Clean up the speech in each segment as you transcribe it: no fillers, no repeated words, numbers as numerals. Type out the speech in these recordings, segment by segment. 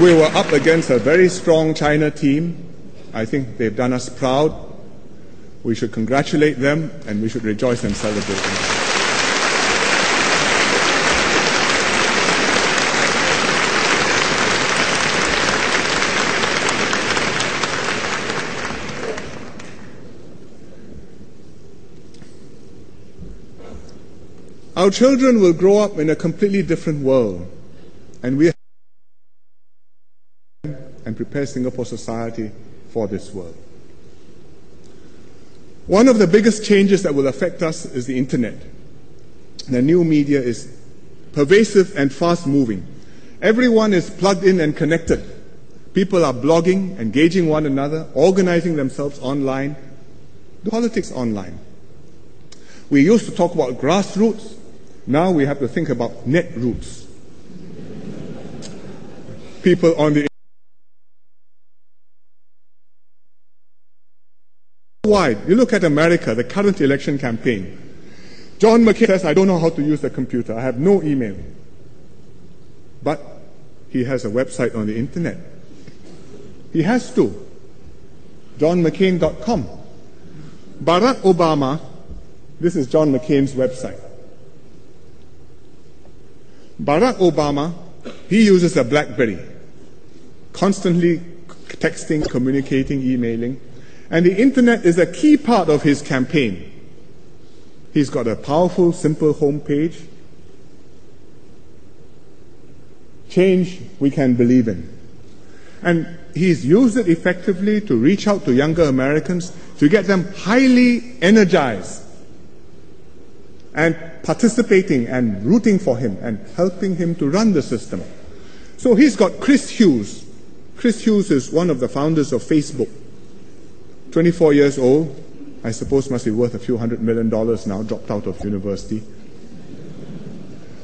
We were up against a very strong China team. I think they've done us proud. We should congratulate them and we should rejoice and celebrate them. Our children will grow up in a completely different world, and we and prepare Singapore society for this world. One of the biggest changes that will affect us is the internet. The new media is pervasive and fast-moving. Everyone is plugged in and connected. People are blogging, engaging one another, organizing themselves online, do politics online. We used to talk about grassroots. Now we have to think about net roots. People on the wide. You look at America, the current election campaign. John McCain says, I don't know how to use the computer. I have no email. But he has a website on the internet. He has to. JohnMcCain.com. Barack Obama, this is John McCain's website. Barack Obama, he uses a BlackBerry, constantly texting, communicating, emailing, and the internet is a key part of his campaign. He's got a powerful, simple homepage. Change we can believe in. And he's used it effectively to reach out to younger Americans, to get them highly energized and participating and rooting for him and helping him to run the system. So he's got Chris Hughes. Chris Hughes is one of the founders of Facebook. 24 years old, I suppose must be worth a few $100 million now, dropped out of university,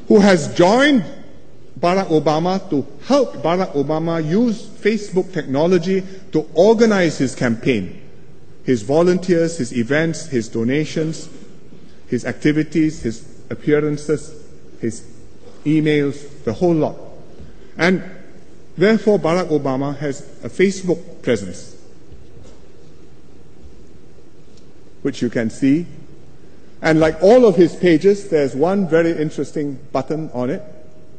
who has joined Barack Obama to help Barack Obama use Facebook technology to organize his campaign, his volunteers, his events, his donations, his activities, his appearances, his emails, the whole lot. And therefore, Barack Obama has a Facebook presence, which you can see. And like all of his pages, there's one very interesting button on it,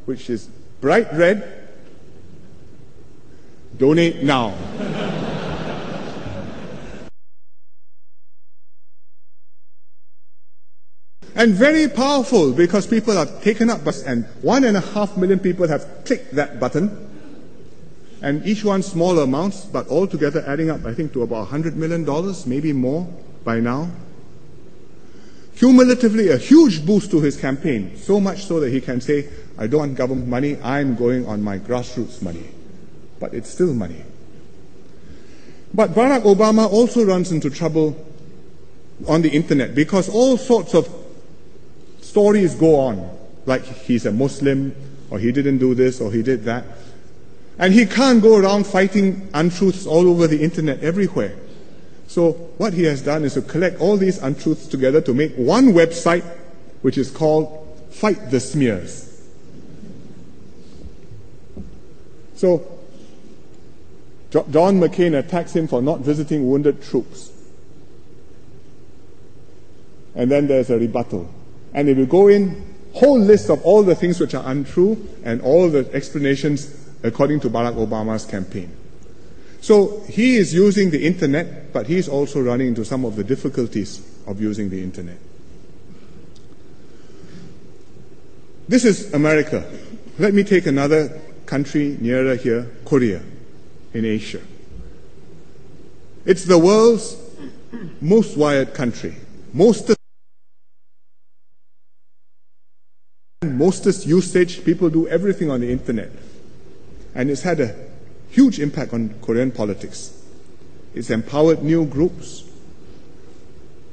which is bright red, donate now. And very powerful because people are taken up, and 1.5 million people have clicked that button, and each one small amounts, but altogether adding up, I think, to about $100 million, maybe more by now. Cumulatively, a huge boost to his campaign, so much so that he can say, I don't want government money, I'm going on my grassroots money. But it's still money. But Barack Obama also runs into trouble on the internet because all sorts of stories go on, like he's a Muslim, or he didn't do this, or he did that. And he can't go around fighting untruths all over the internet everywhere. So what he has done is to collect all these untruths together to make one website, which is called Fight the Smears. So John McCain attacks him for not visiting wounded troops. And then there's a rebuttal. And if you go in, whole list of all the things which are untrue and all the explanations according to Barack Obama's campaign. So he is using the internet, but he's also running into some of the difficulties of using the internet. This is America. Let me take another country nearer here, Korea, in Asia. It's the world's most wired country. Mostest usage, people do everything on the internet. And it's had a huge impact on Korean politics. It's empowered new groups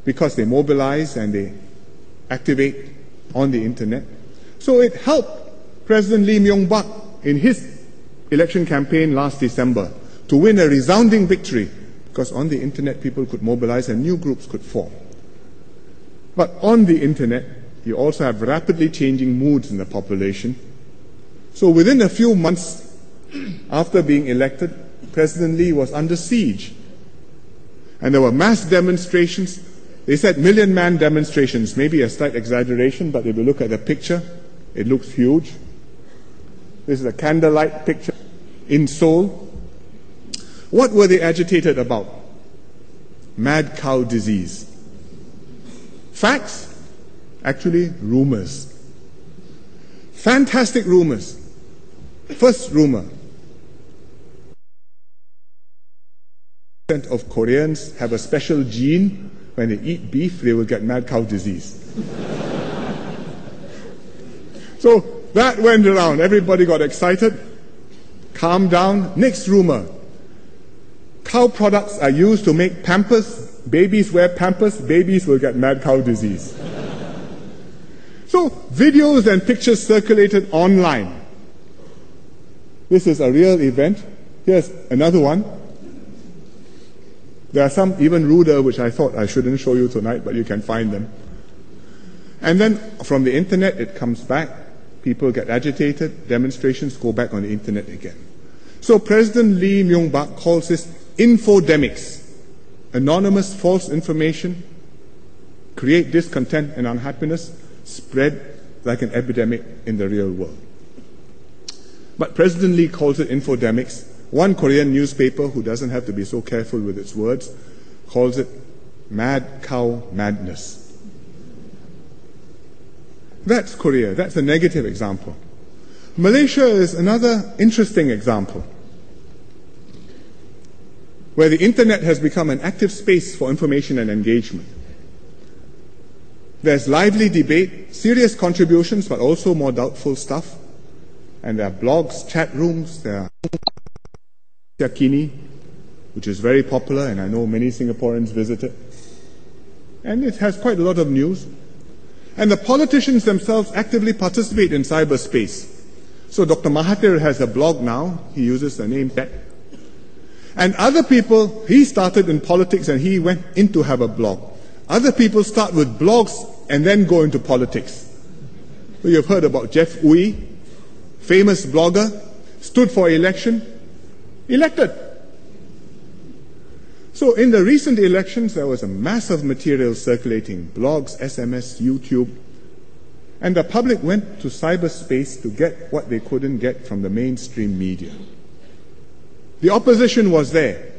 because they mobilize and they activate on the internet. So it helped President Lee Myung-bak in his election campaign last December to win a resounding victory because on the internet people could mobilize and new groups could form. But on the internet, you also have rapidly changing moods in the population. So within a few months, after being elected, President Lee was under siege. And there were mass demonstrations. They said million-man demonstrations, maybe a slight exaggeration, but if you look at the picture, it looks huge. This is a candlelight picture in Seoul. What were they agitated about? Mad cow disease. Facts? Actually, rumors. Fantastic rumors. First rumor. Of Koreans have a special gene. When they eat beef, they will get mad cow disease. So that went around. Everybody got excited. Calm down. Next rumor. Cow products are used to make Pampers. Babies wear Pampers. Babies will get mad cow disease. So videos and pictures circulated online. This is a real event. Here's another one. There are some even ruder, which I thought I shouldn't show you tonight, but you can find them. And then from the internet, it comes back. People get agitated. Demonstrations go back on the internet again. So President Lee Myung-bak calls this infodemics. Anonymous false information create discontent and unhappiness, spread like an epidemic in the real world. But President Lee calls it infodemics. One Korean newspaper, who doesn't have to be so careful with its words, calls it mad cow madness. That's Korea. That's a negative example. Malaysia is another interesting example, where the internet has become an active space for information and engagement. There's lively debate, serious contributions, but also more doubtful stuff. And there are blogs, chat rooms, there are Kini, which is very popular, and I know many Singaporeans visit it. And it has quite a lot of news. And the politicians themselves actively participate in cyberspace. So Dr. Mahathir has a blog now. He uses the name Pet. And other people, he started in politics and he went in to have a blog. Other people start with blogs and then go into politics. So you've heard about Jeff Uy, famous blogger, stood for election, elected. So in the recent elections, there was a mass of material circulating, blogs, SMS, YouTube, and the public went to cyberspace to get what they couldn't get from the mainstream media. The opposition was there.